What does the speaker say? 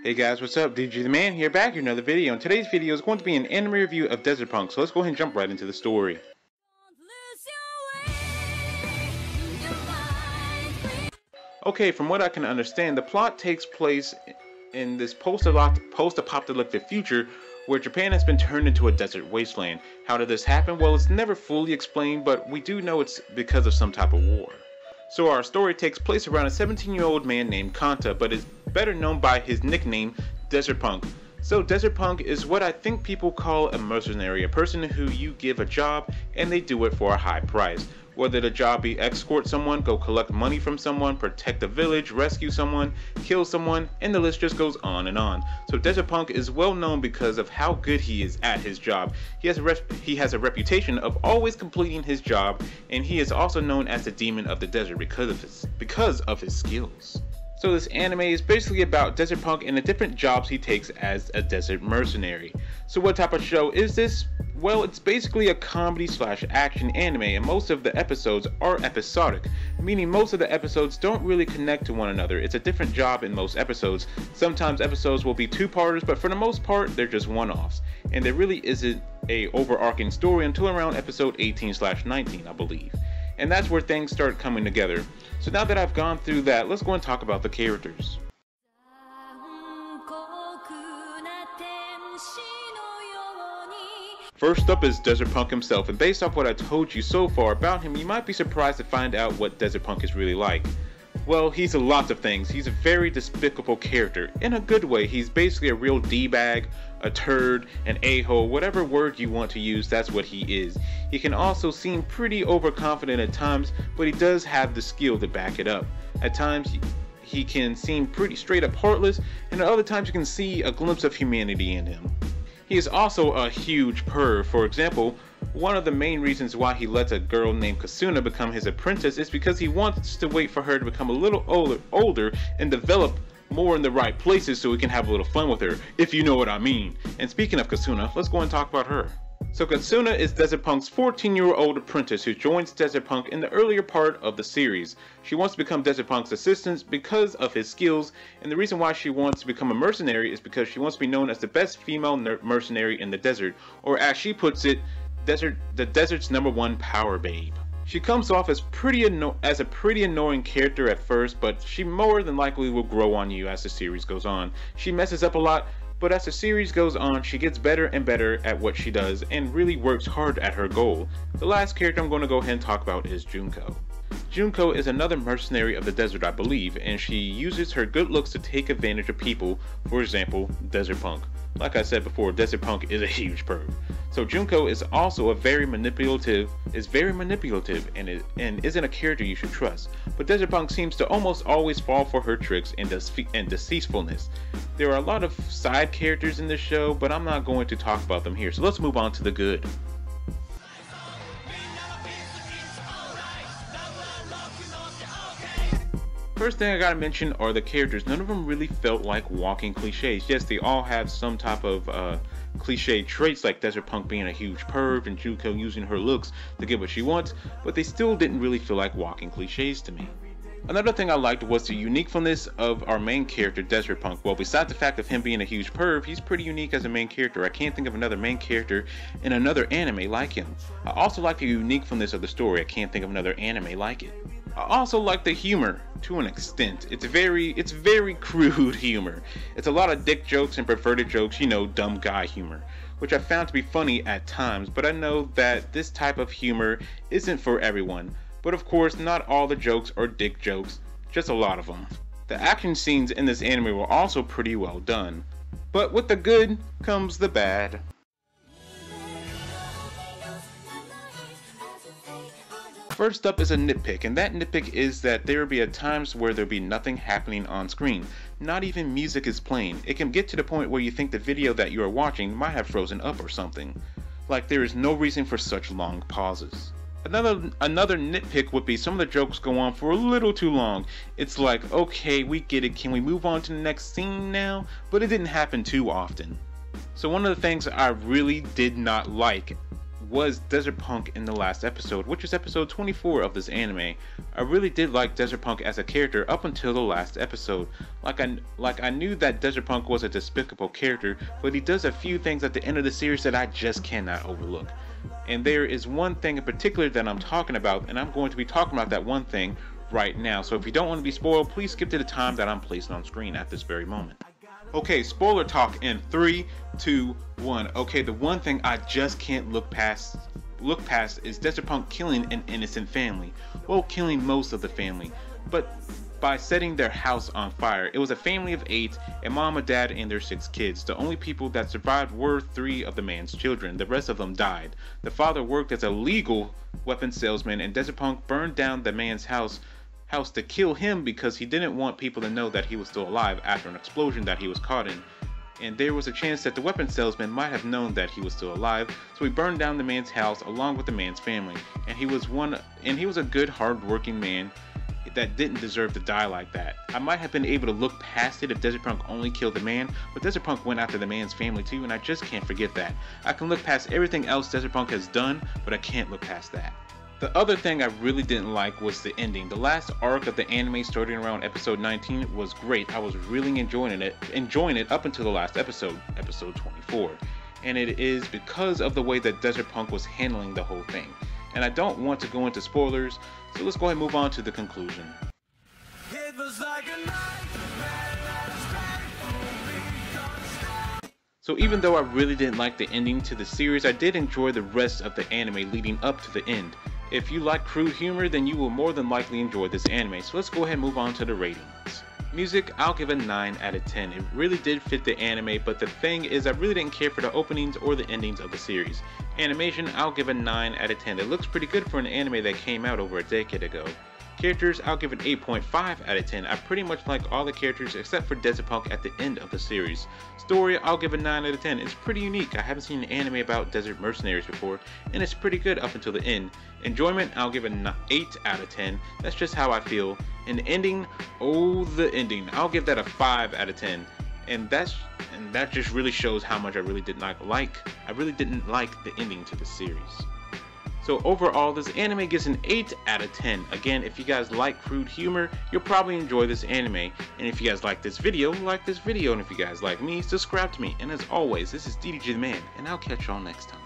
Hey guys, what's up? DJ the Man here, back here another video. And today's video is going to be an anime review of Desert Punk, so let's go ahead and jump right into the story. Okay, from what I can understand, the plot takes place in this post-apocalyptic future where Japan has been turned into a desert wasteland. How did this happen? Well, it's never fully explained, but we do know it's because of some type of war. So our story takes place around a 17-year-old man named Kanta, but is better known by his nickname, Desert Punk. So Desert Punk is what I think people call a mercenary, a person who you give a job and they do it for a high price. Whether the job be escort someone, go collect money from someone, protect a village, rescue someone, kill someone, and the list just goes on and on. So Desert Punk is well known because of how good he is at his job. He has a reputation of always completing his job, and he is also known as the Demon of the Desert because of his skills. So this anime is basically about Desert Punk and the different jobs he takes as a desert mercenary. So what type of show is this? Well, it's basically a comedy/action anime, and most of the episodes are episodic, meaning most of the episodes don't really connect to one another. It's a different job in most episodes. Sometimes episodes will be two-parters, but for the most part, they're just one-offs. And there really isn't a overarching story until around episode 18/19, I believe. And that's where things start coming together. So now that I've gone through that, let's go and talk about the characters. First up is Desert Punk himself, and based off what I told you so far about him, you might be surprised to find out what Desert Punk is really like. Well, he's a lot of things. He's a very despicable character. In a good way, he's basically a real D-bag, a turd, an a-hole, whatever word you want to use, that's what he is. He can also seem pretty overconfident at times, but he does have the skill to back it up. At times, he can seem pretty straight up heartless, and at other times you can see a glimpse of humanity in him. He is also a huge perv. For example, one of the main reasons why he lets a girl named Kasuna become his apprentice is because he wants to wait for her to become a little older and develop more in the right places so he can have a little fun with her, if you know what I mean. And speaking of Kasuna, let's go and talk about her. So Kasuna is Desert Punk's 14-year-old apprentice who joins Desert Punk in the earlier part of the series. She wants to become Desert Punk's assistant because of his skills, and the reason why she wants to become a mercenary is because she wants to be known as the best female mercenary in the desert, or as she puts it, the desert's #1 power babe. She comes off as a pretty annoying character at first, but she more than likely will grow on you as the series goes on. She messes up a lot, but as the series goes on, she gets better and better at what she does and really works hard at her goal. The last character I'm going to go ahead and talk about is Junko. Junko is another mercenary of the desert, I believe, and she uses her good looks to take advantage of people, for example, Desert Punk. Like I said before, Desert Punk is a huge perv. So Junko is also very manipulative and isn't a character you should trust. But Desert Punk seems to almost always fall for her tricks and deceitfulness. There are a lot of side characters in this show, but I'm not going to talk about them here. So let's move on to the good. First thing I gotta mention are the characters. None of them really felt like walking cliches. Yes, they all have some type of cliche traits, like Desert Punk being a huge perv and Junko using her looks to get what she wants, but they still didn't really feel like walking cliches to me. Another thing I liked was the uniqueness of our main character, Desert Punk. Well, besides the fact of him being a huge perv, he's pretty unique as a main character. I can't think of another main character in another anime like him. I also like the uniqueness of the story. I can't think of another anime like it. I also like the humor to an extent. It's very crude humor. It's a lot of dick jokes and perverted jokes, you know, dumb guy humor, which I found to be funny at times, but I know that this type of humor isn't for everyone. But of course, not all the jokes are dick jokes, just a lot of them. The action scenes in this anime were also pretty well done. But with the good comes the bad. First up is a nitpick, and that nitpick is that there will be at times where there'll be nothing happening on screen. Not even music is playing. It can get to the point where you think the video that you are watching might have frozen up or something. Like there is no reason for such long pauses. Another nitpick would be some of the jokes go on for a little too long. It's like, okay, we get it, can we move on to the next scene now? But it didn't happen too often. So one of the things I really did not like was Desert Punk in the last episode, which is episode 24 of this anime. I really did like Desert Punk as a character up until the last episode. Like I knew that Desert Punk was a despicable character, but he does a few things at the end of the series that I just cannot overlook. And there is one thing in particular that I'm talking about, and I'm going to be talking about that one thing right now. So if you don't want to be spoiled, please skip to the time that I'm placing on screen at this very moment. Okay, spoiler talk in 3, 2, 1. Okay, the one thing I just can't look past is Desert Punk killing an innocent family. Well, killing most of the family, but by setting their house on fire. It was a family of 8, a mom, a dad, and their 6 kids. The only people that survived were 3 of the man's children. The rest of them died. The father worked as a legal weapons salesman, and Desert Punk burned down the man's house to kill him because he didn't want people to know that he was still alive after an explosion that he was caught in. And there was a chance that the weapons salesman might have known that he was still alive, so he burned down the man's house along with the man's family. And he was a good, hard-working man that didn't deserve to die like that. I might have been able to look past it if Desert Punk only killed the man, but Desert Punk went after the man's family too, and I just can't forget that. I can look past everything else Desert Punk has done, but I can't look past that. The other thing I really didn't like was the ending. The last arc of the anime starting around episode 19 was great. I was really enjoying it up until the last episode, episode 24. And it is because of the way that Desert Punk was handling the whole thing. And I don't want to go into spoilers, so let's go ahead and move on to the conclusion. So even though I really didn't like the ending to the series, I did enjoy the rest of the anime leading up to the end. If you like crude humor, then you will more than likely enjoy this anime, so let's go ahead and move on to the ratings. Music, I'll give a 9 out of 10. It really did fit the anime, but the thing is I really didn't care for the openings or the endings of the series. Animation, I'll give a 9 out of 10. It looks pretty good for an anime that came out over a decade ago. Characters, I'll give an 8.5 out of 10. I pretty much like all the characters except for Desert Punk at the end of the series. Story, I'll give a 9 out of 10. It's pretty unique. I haven't seen an anime about desert mercenaries before, and it's pretty good up until the end. Enjoyment, I'll give an 8 out of 10. That's just how I feel. And the ending, the ending, I'll give that a 5 out of 10. And that just really shows how much I really didn't like the ending to the series. So overall, this anime gets an 8 out of 10. Again, if you guys like crude humor, you'll probably enjoy this anime. And if you guys like this video. And if you guys like me, subscribe to me. And as always, this is DDG the Man, and I'll catch y'all next time.